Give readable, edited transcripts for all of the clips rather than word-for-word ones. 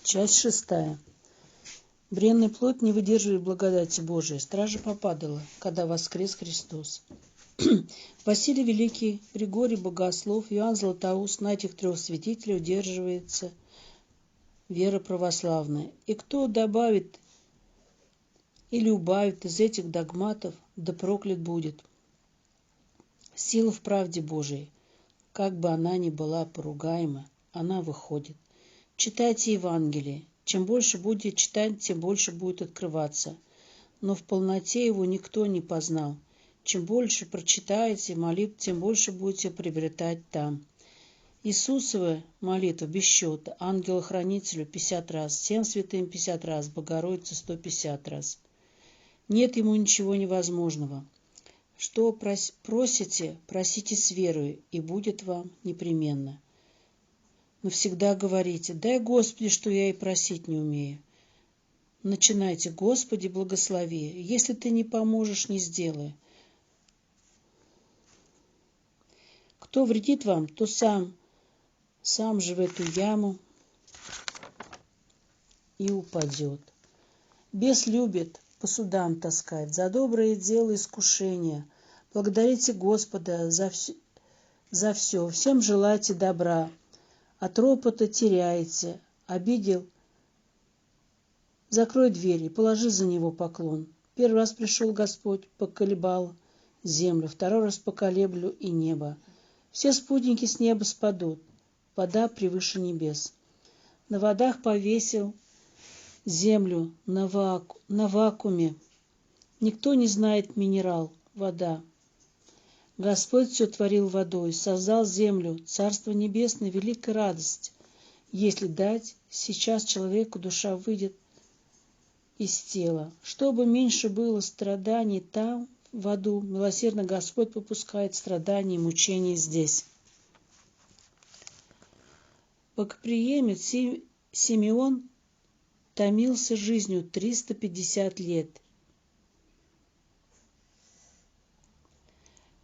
Часть 6. Бренная плоть не выдерживает благодати Божией. Стража попадала, когда воскрес Христос. Василий Великий, Григорий Богослов, Иоанн Златоуст, на этих трех святителей удерживается вера православная. И кто добавит или убавит из этих догматов, да проклят будет. Сила в правде Божией, как бы она ни была поругаема, она выходит. Читайте Евангелие. Чем больше будете читать, тем больше будет открываться. Но в полноте его никто не познал. Чем больше прочитаете молитв, тем больше будете приобретать там. Иисусова молитва без счета, ангелу-хранителю 50 раз, всем святым 50 раз, Богородице 150 раз. Нет ему ничего невозможного. Что просите, просите с верою, и будет вам непременно. Но всегда говорите: дай, Господи, что я и просить не умею. Начинайте: Господи, благослови. Если ты не поможешь, не сделай. Кто вредит вам, то сам же в эту яму и упадет. Бес любит по судам таскать, за доброе дело искушения. Благодарите Господа за все, всем желайте добра. От ропота теряете, обидел, закрой дверь и положи за него поклон. Первый раз пришел Господь, поколебал землю, второй раз поколеблю и небо. Все спутники с неба спадут, вода превыше небес. На водах повесил землю на вакууме. Никто не знает минерал, вода. Господь все творил водой, создал землю, Царство Небесное, великая радость. Если дать, сейчас человеку душа выйдет из тела. Чтобы меньше было страданий там, в аду, милосердно Господь попускает страдания и мучения здесь. Богоприемец Симеон томился жизнью 350 лет.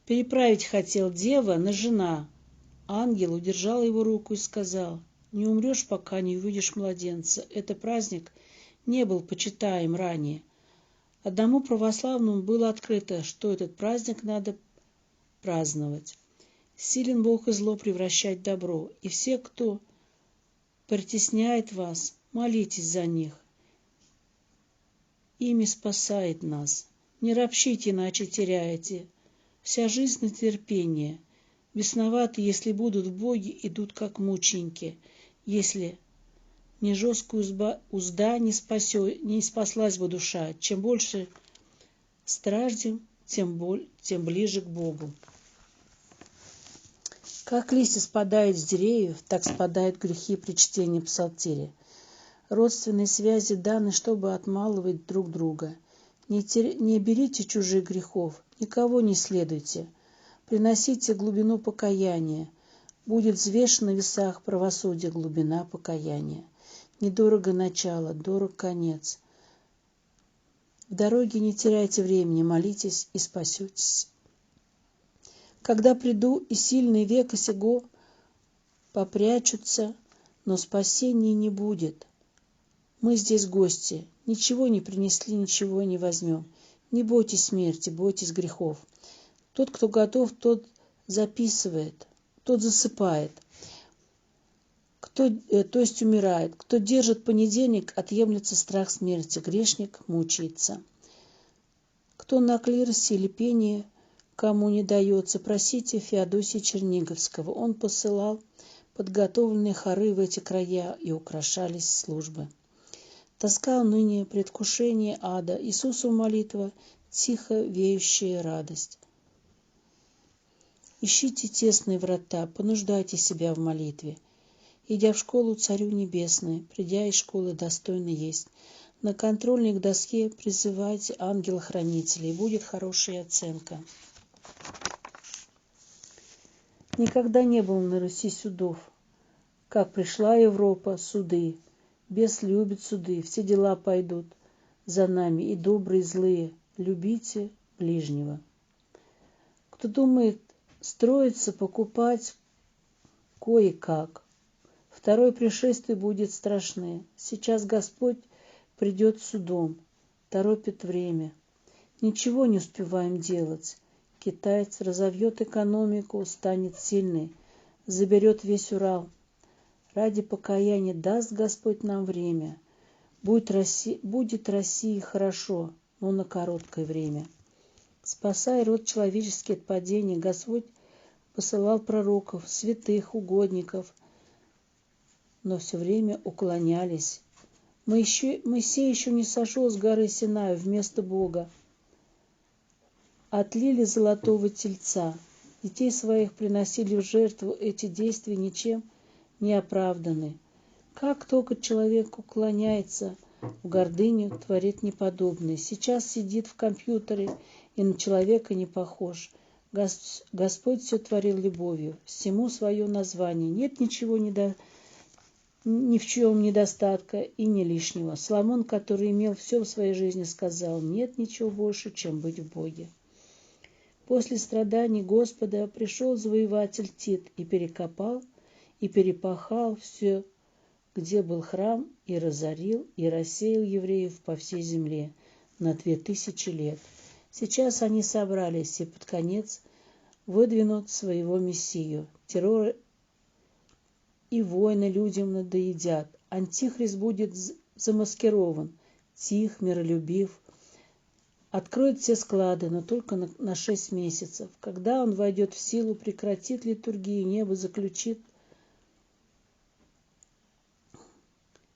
Переправить хотел дева на жена. Ангел удержал его руку и сказал: не умрешь, пока не увидишь младенца. Это праздник не был почитаем ранее. Одному православному было открыто, что этот праздник надо праздновать. Силен Бог и зло превращать в добро. И все, кто притесняет вас, молитесь за них. Ими спасает нас. Не ропщите, иначе теряете. Вся жизнь на терпение. Бесноватые, если будут в Боге, идут как мученики. Если не жесткая узда, не спаслась бы душа. Чем больше страждем, тем ближе к Богу. Как листья спадают с деревьев, так спадают грехи при чтении псалтири. Родственные связи даны, чтобы отмалывать друг друга. Не берите чужих грехов, никого не следуйте. Приносите глубину покаяния. Будет взвешена на весах правосудия глубина покаяния. Недорого начало, дорог конец. В дороге не теряйте времени, молитесь и спасетесь. Когда приду, и сильный века сего попрячутся, но спасения не будет. Мы здесь гости, ничего не принесли, ничего не возьмем. Не бойтесь смерти, бойтесь грехов. Тот, кто готов, тот записывает, тот засыпает, то есть умирает. Кто держит понедельник, отъемлется страх смерти, грешник мучается. Кто на клиросе или пении, кому не дается, просите Феодосия Черниговского. Он посылал подготовленные хоры в эти края, и украшались службы. Тоска, уныние, предвкушение ада, Иисусу молитва, тихо веющая радость. Ищите тесные врата, понуждайте себя в молитве. Идя в школу Царю Небесной, придя из школы достойно есть. На контрольной к доске призывайте ангела-хранителя, и будет хорошая оценка. Никогда не было на Руси судов. Как пришла Европа, суды. Бес любит суды, все дела пойдут за нами, и добрые, и злые. Любите ближнего. Кто думает строиться, покупать кое-как, Второе пришествие будет страшное. Сейчас Господь придет судом, торопит время. Ничего не успеваем делать. Китаец разовьет экономику, станет сильный, заберет весь Урал. Ради покаяния даст Господь нам время. Будет России хорошо, но на короткое время. Спасая род человеческий от падения, Господь посылал пророков, святых, угодников, но все время уклонялись. Моисей еще не сошел с горы Синаю вместо Бога. Отлили золотого тельца. Детей своих приносили в жертву, эти действия ничем не оправданы. Как только человек уклоняется в гордыню, творит неподобное. Сейчас сидит в компьютере и на человека не похож. Господь все творил любовью, всему свое название. Нет ничего ни в чем недостатка и не лишнего. Соломон, который имел все в своей жизни, сказал: нет ничего больше, чем быть в Боге. После страданий Господа пришел завоеватель Тит и перекопал, и перепахал все, где был храм, и разорил, и рассеял евреев по всей земле на 2000 лет. Сейчас они собрались и под конец выдвинут своего Мессию. Террор и войны людям надоедят. Антихрист будет замаскирован, тих, миролюбив. Откроет все склады, но только на 6 месяцев. Когда он войдет в силу, прекратит литургию, небо заключит,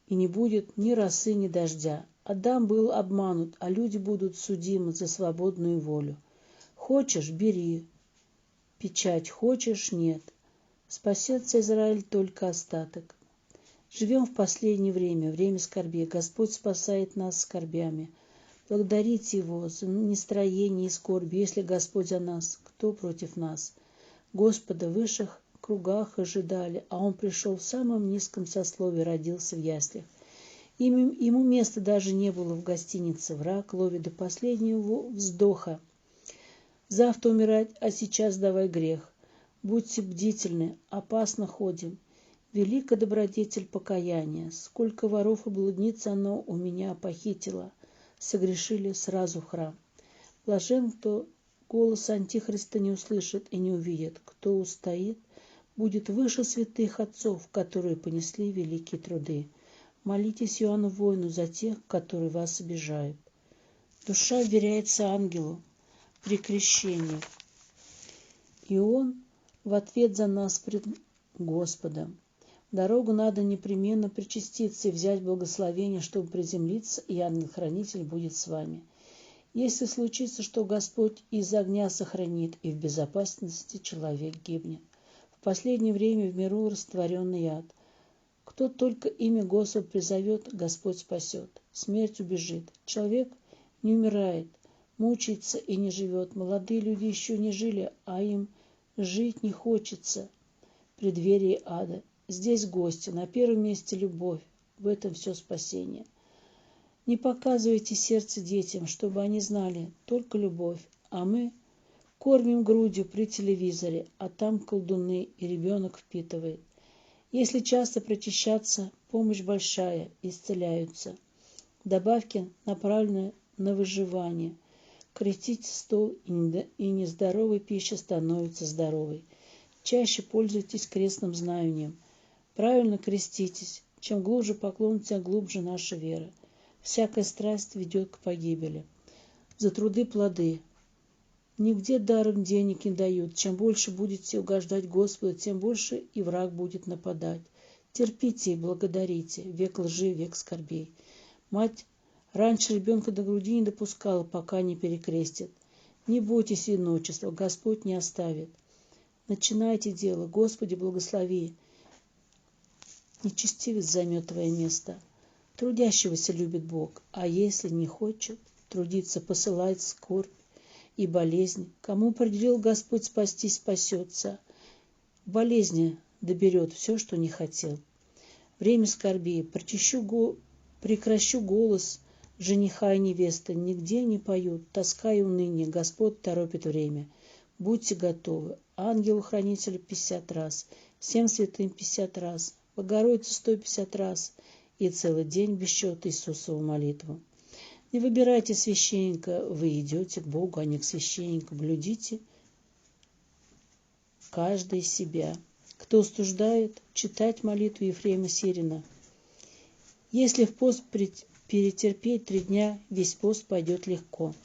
и не будет ни росы, ни дождя. Адам был обманут, а люди будут судимы за свободную волю. Хочешь — бери печать, хочешь — нет. Спасется Израиль только остаток. Живем в последнее время, время скорби. Господь спасает нас скорбями. Благодарите Его за нестроение и скорбь. Если Господь за нас, кто против нас? Господа в высших кругах ожидали, а Он пришел в самом низком сословии, родился в яслях. Ему места даже не было в гостинице. Враг ловит до последнего вздоха. Завтра умирать, а сейчас давай грех. Будьте бдительны, опасно ходим. Велика добродетель покаяния. Сколько воров и блудниц оно у меня похитило. Согрешили сразу в храм. Блажен, кто голос Антихриста не услышит и не увидит. Кто устоит, будет выше святых отцов, которые понесли великие труды. Молитесь Иоанну Воину за тех, которые вас обижают. Душа вверяется ангелу при крещении, и он в ответ за нас пред Господом. В дорогу надо непременно причаститься и взять благословение, чтобы приземлиться, и ангел-хранитель будет с вами. Если случится, что Господь из огня сохранит, и в безопасности человек гибнет. В последнее время в миру растворенный ад. Кто только имя Господа призовет, Господь спасет. Смерть убежит. Человек не умирает, мучается и не живет. Молодые люди еще не жили, а им жить не хочется в преддверии ада. Здесь гости, на первом месте любовь, в этом все спасение. Не показывайте сердце детям, чтобы они знали только любовь, а мы кормим грудью при телевизоре, а там колдуны, и ребенок впитывает. Если часто причащаться, помощь большая, исцеляются. Добавки направлены на выживание. Крестите стол, и нездоровой пища становится здоровой. Чаще пользуйтесь крестным знамением. Правильно креститесь. Чем глубже поклон, тем глубже наша вера. Всякая страсть ведет к погибели. За труды плоды. Нигде даром денег не дают. Чем больше будете угождать Господу, тем больше и враг будет нападать. Терпите и благодарите. Век лжи, век скорбей. Мать раньше ребенка до груди не допускала, пока не перекрестит. Не бойтесь иночества, Господь не оставит. Начинайте дело, Господи, благослови. Нечестивец займет твое место. Трудящегося любит Бог, а если не хочет трудиться, посылает скорбь и болезнь. Кому определил Господь спастись, спасется. В болезни доберет все, что не хотел. Время скорби. Прекращу голос жениха и невесты. Нигде не поют. Тоска и уныние. Господь торопит время. Будьте готовы. Ангелу-хранителю 50 раз. Всем святым 50 раз. Богородицу 150 раз и целый день без счета Иисусову молитву. Не выбирайте священника, вы идете к Богу, а не к священнику. Блюдите каждый себя. Кто устуждает, читать молитву Ефрема Сирина. Если в пост перетерпеть 3 дня, весь пост пойдет легко.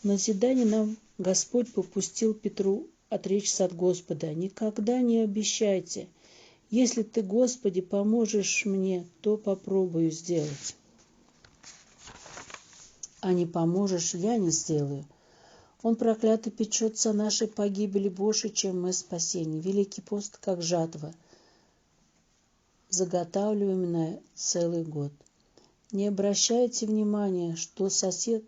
В назидание нам Господь попустил Петру отречься от Господа. Никогда не обещайте. Если ты, Господи, поможешь мне, то попробую сделать. А не поможешь, я не сделаю. Он проклятый печется о нашей погибели больше, чем мы спасение. Великий пост, как жатва, заготавливаемая целый год. Не обращайте внимания, что сосет,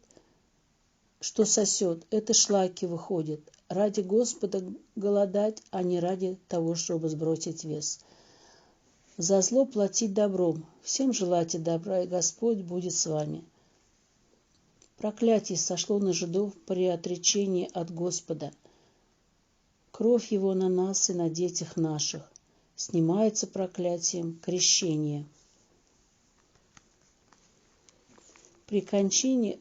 это шлаки выходит. Ради Господа голодать, а не ради того, чтобы сбросить вес. За зло платить добром. Всем желайте добра, и Господь будет с вами. Проклятие сошло на жидов при отречении от Господа. Кровь его на нас и на детях наших. Снимается проклятием крещение. При кончине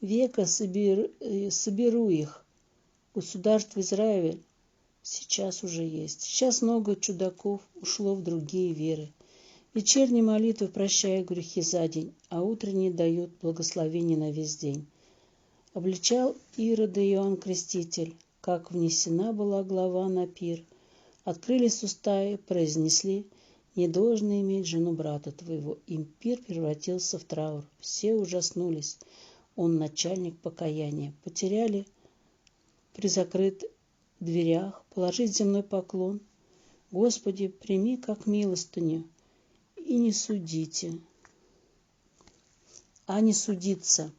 века соберу их. Государство Израиль сейчас уже есть. Сейчас много чудаков ушло в другие веры. Вечерние молитвы прощают грехи за день, а утренние дают благословение на весь день. Обличал Ирода Иоанн Креститель, как внесена была глава на пир. Открылись уста и произнесли: не должно иметь жену брата твоего. Им пир превратился в траур. Все ужаснулись. Он начальник покаяния. Потеряли при закрытых дверях положить земной поклон. Господи, прими как милостыню. И не судите, а не судиться.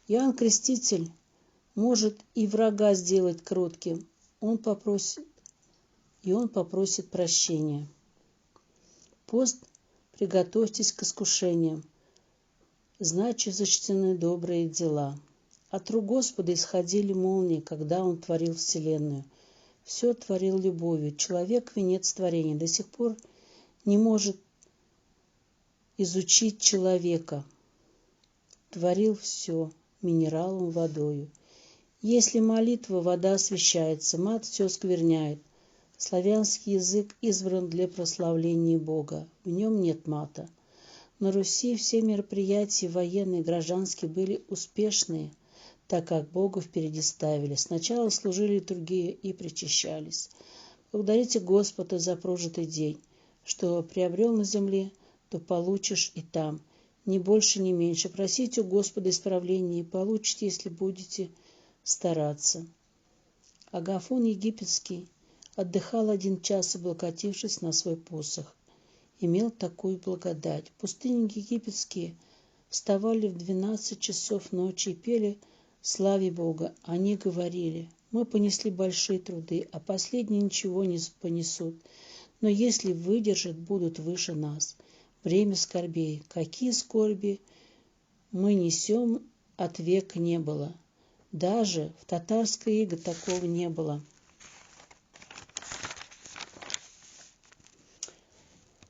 Иоанн Креститель может и врага сделать кротким. Он попросит прощения. Пост приготовьтесь к искушениям. Значит, зачтены добрые дела. От рук Господа исходили молнии, когда Он творил вселенную. Все творил любовью. Человек — венец творения. До сих пор не может изучить человека. Творил все минералом, водою. Если молитва, вода освящается, мат все скверняет. Славянский язык избран для прославления Бога. В нем нет мата. На Руси все мероприятия военные и гражданские были успешные, так как Бога впереди ставили. Сначала служили литургии и причащались. Благодарите Господа за прожитый день, что приобрел на земле, то получишь и там, ни больше, ни меньше. Просите у Господа исправления и получите, если будете стараться. Агафон Египетский отдыхал 1 час, облокотившись на свой посох. Имел такую благодать. Пустынники египетские вставали в 12 часов ночи и пели славе Бога. Они говорили: мы понесли большие труды, а последние ничего не понесут. Но если выдержат, будут выше нас. Время скорбей. Какие скорби мы несем, от века не было. Даже в татарской иго такого не было.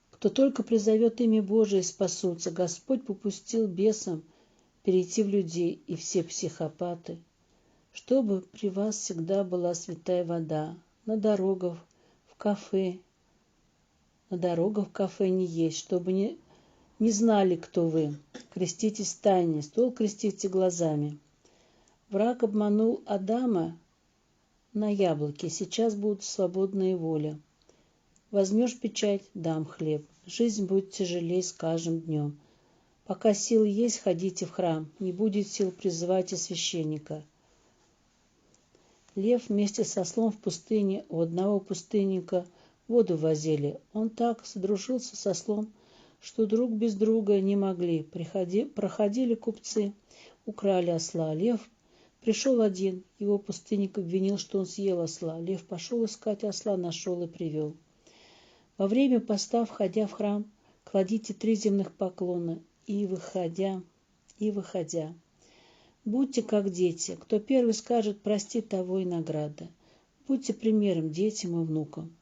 Кто только призовет имя Божие, спасутся. Господь попустил бесам перейти в людей, и все психопаты. Чтобы при вас всегда была святая вода. На дорогах, в кафе не есть, чтобы не знали, кто вы. Креститесь в тайне, стол крестите глазами. Враг обманул Адама на яблоке, сейчас будет свободная воля. Возьмешь печать, дам хлеб. Жизнь будет тяжелее с каждым днем. Пока силы есть, ходите в храм. Не будет сил, призывайте священника. Лев вместе со ослом в пустыне у одного пустынника воду возили. Он так задружился с ослом, что друг без друга не могли. Проходили купцы, украли осла. Лев пришел один. Его пустынник обвинил, что он съел осла. Лев пошел искать осла, нашел и привел. Во время поста, входя в храм, кладите 3 земных поклона и выходя. Будьте как дети. Кто первый скажет «прости», того и награда. Будьте примером детям и внукам.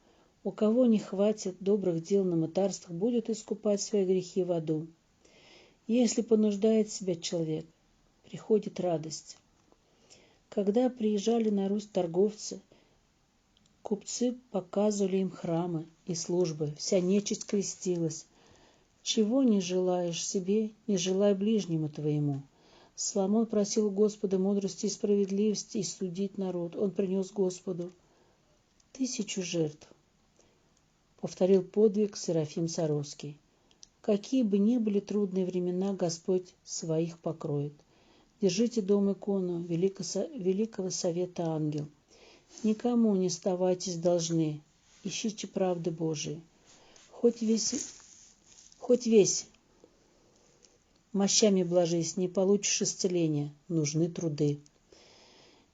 У кого не хватит добрых дел на мытарствах, будет искупать свои грехи в аду. Если понуждает себя человек, приходит радость. Когда приезжали на Русь торговцы, купцы показывали им храмы и службы, вся нечисть крестилась. Чего не желаешь себе, не желай ближнему твоему. Соломон просил у Господа мудрости и справедливости и судить народ. Он принес Господу 1000 жертв. Повторил подвиг Серафим Саровский. Какие бы ни были трудные времена, Господь своих покроет. Держите дом икону Великого Совета Ангел. Никому не оставайтесь должны. Ищите правды Божией. Хоть весь мощами блажись, не получишь исцеления, нужны труды.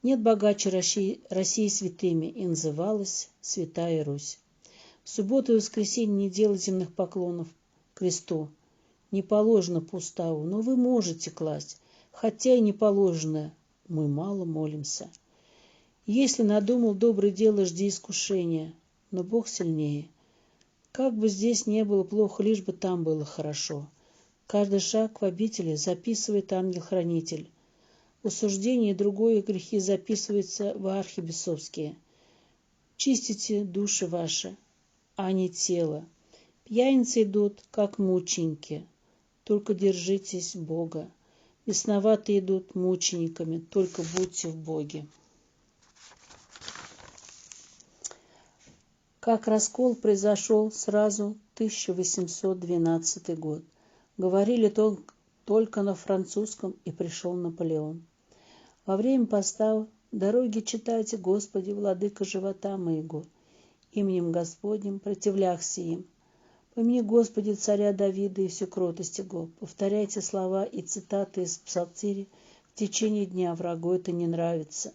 Нет богаче России святыми, и называлась Святая Русь. В субботу и воскресенье не делать земных поклонов кресту. Не положено по уставу, но вы можете класть, хотя и не положено, мы мало молимся. Если надумал доброе дело, жди искушения, но Бог сильнее. Как бы здесь не было плохо, лишь бы там было хорошо. Каждый шаг в обители записывает ангел-хранитель. Осуждение и другие грехи записываются в архи бесовские. Чистите души ваши, а не тело. Пьяницы идут, как мученики, только держитесь Бога. Бесноватые идут мучениками, только будьте в Боге. Как раскол произошел сразу 1812 год. Говорили только на французском, и пришел Наполеон. Во время поста дороги читайте, Господи, владыка живота моего, именем Господним противляхся им. Помяни, Господи, царя Давида и всю кротость его. Повторяйте слова и цитаты из псалтири. В течение дня врагу это не нравится.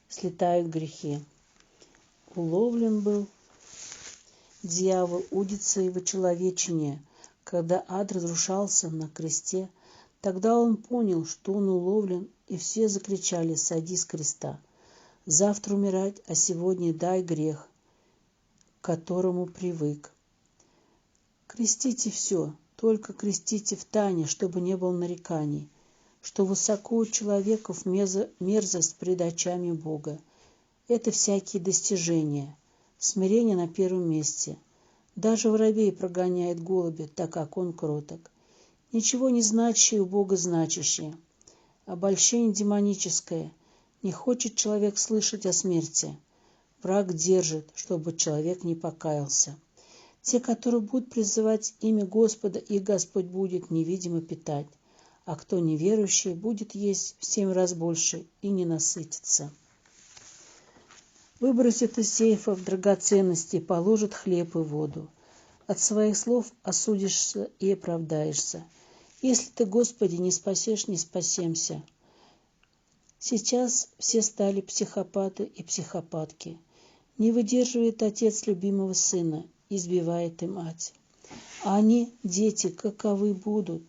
Слетают грехи. Уловлен был дьявол удица его человечения, когда ад разрушался на кресте. Тогда он понял, что он уловлен, и все закричали: «Сойди с креста! Завтра умирать, а сегодня дай грех, к которому привык». Крестите все, только крестите в тайне, чтобы не было нареканий, что высоко у человеков мерзость пред очами Бога. Это всякие достижения. Смирение на первом месте. Даже воробей прогоняет голубя, так как он кроток. Ничего не значащее у Бога значащее. Обольщение демоническое. Не хочет человек слышать о смерти. Враг держит, чтобы человек не покаялся. Те, которые будут призывать имя Господа, их Господь будет невидимо питать, а кто неверующий, будет есть в 7 раз больше и не насытится. Выбросит из сейфов драгоценности и положит хлеб и воду. От своих слов осудишься и оправдаешься. Если ты, Господи, не спасешь, не спасемся. Сейчас все стали психопаты и психопатки. Не выдерживает отец любимого сына, избивает и мать. А они, дети, каковы будут?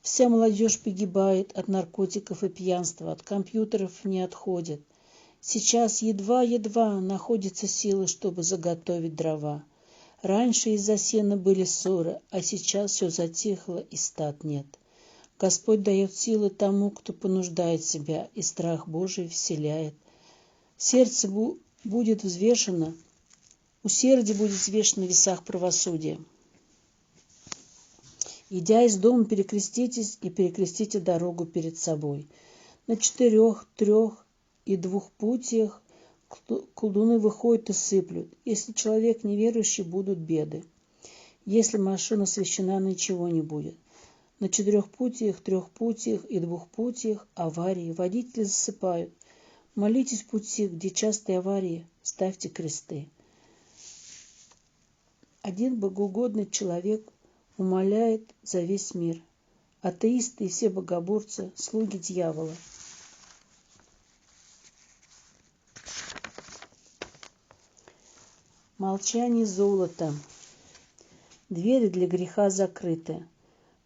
Вся молодежь погибает от наркотиков и пьянства, от компьютеров не отходит. Сейчас едва-едва находятся силы, чтобы заготовить дрова. Раньше из-за сена были ссоры, а сейчас все затихло и стад нет. Господь дает силы тому, кто понуждает себя, и страх Божий вселяет. Сердце будет взвешено, усердие будет взвешено в весах правосудия. Идя из дома, перекреститесь и перекрестите дорогу перед собой. На 4, 3 и 2 путях колдуны выходят и сыплют. Если человек неверующий, будут беды. Если машина освящена, ничего не будет. На 4 путях, 3 путях и 2 путях аварии. Водители засыпают. Молитесь в пути, где частые аварии, ставьте кресты. Один богоугодный человек умоляет за весь мир. Атеисты и все богоборцы – слуги дьявола. Молчание золота. Двери для греха закрыты.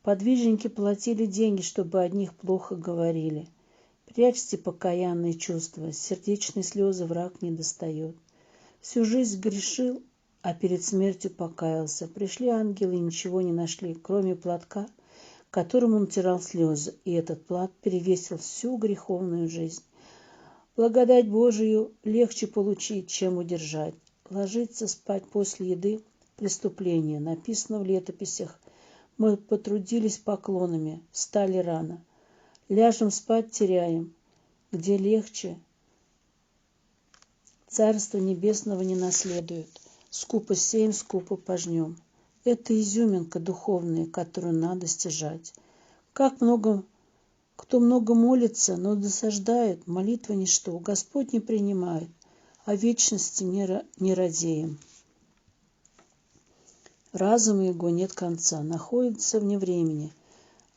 Подвижники платили деньги, чтобы о них плохо говорили. Прячьте покаянные чувства, сердечные слезы враг не достает. Всю жизнь грешил, а перед смертью покаялся. Пришли ангелы и ничего не нашли, кроме платка, которым он утирал слезы, и этот плат перевесил всю греховную жизнь. Благодать Божию легче получить, чем удержать. Ложиться спать после еды – преступление. Написано в летописях. Мы потрудились поклонами, встали рано. Ляжем спать, теряем. Где легче, Царство Небесного не наследует. Скупо сеем, скупо пожнем. Это изюминка духовная, которую надо стяжать. Кто много молится, но досаждает, молитва ничто. Господь не принимает, о вечности не радеем. Разума его нет конца, находится вне времени.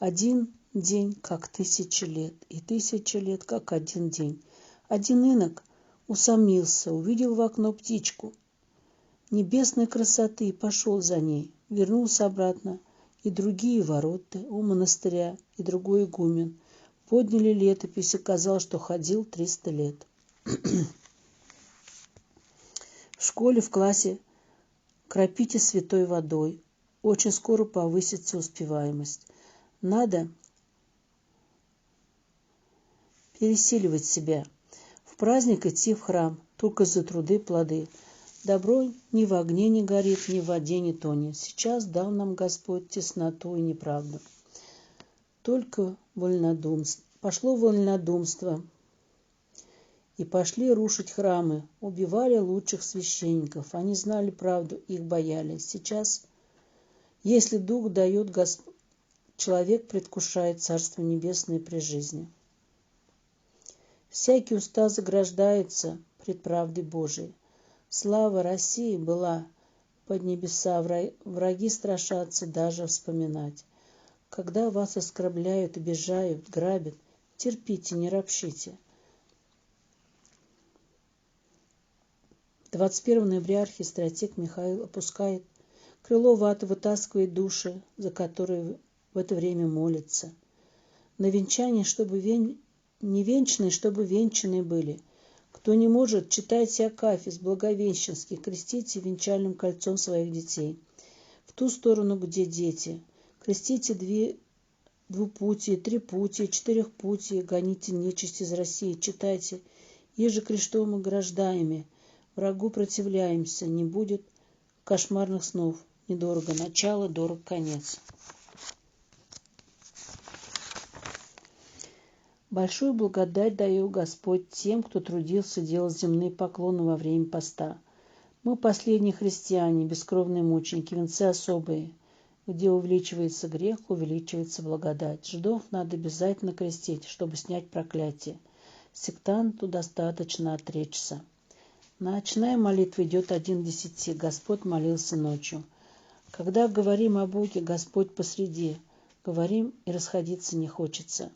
Один день, как 1000 лет, и 1000 лет, как один день. Один инок усомнился, увидел в окно птичку небесной красоты и пошел за ней. Вернулся обратно, и другие ворота у монастыря, и другой игумен. Подняли летопись, и казалось, что ходил 300 лет. В школе, в классе кропите святой водой. Очень скоро повысится успеваемость. Надо пересиливать себя. В праздник идти в храм, только за труды плоды. Добро ни в огне не горит, ни в воде не тонет. Сейчас дал нам Господь тесноту и неправду. Только пошло вольнодумство, и пошли рушить храмы, убивали лучших священников. Они знали правду, их боялись. Сейчас, если Дух дает, человек предвкушает Царство Небесное при жизни. Всякий уста заграждается пред правдой Божией. Слава России была под небеса, враги страшатся даже вспоминать. Когда вас оскорбляют, обижают, грабят, терпите, не ропщите. 21 ноября архистратик Михаил опускает крыло ваты, вытаскивает души, за которые в это время молятся. На венчание, чтобы невенчанные, чтобы венчанные были. Кто не может, читайте Акафист благовещенский, крестите венчальным кольцом своих детей. В ту сторону, где дети. Крестите двупутие, трипутие, четырехпутие, гоните нечисть из России. Читайте, еже крестом ограждаемые, врагу противляемся, не будет кошмарных снов. Недорого начало, дорог конец. Большую благодать даю Господь тем, кто трудился делать земные поклоны во время поста. Мы последние христиане, бескровные мученики, венцы особые. Где увеличивается грех, увеличивается благодать. Жидов надо обязательно крестить, чтобы снять проклятие. Сектанту достаточно отречься. Ночная молитва идет 1:10. Господь молился ночью. Когда говорим о Боге, Господь посреди. Говорим, и расходиться не хочется.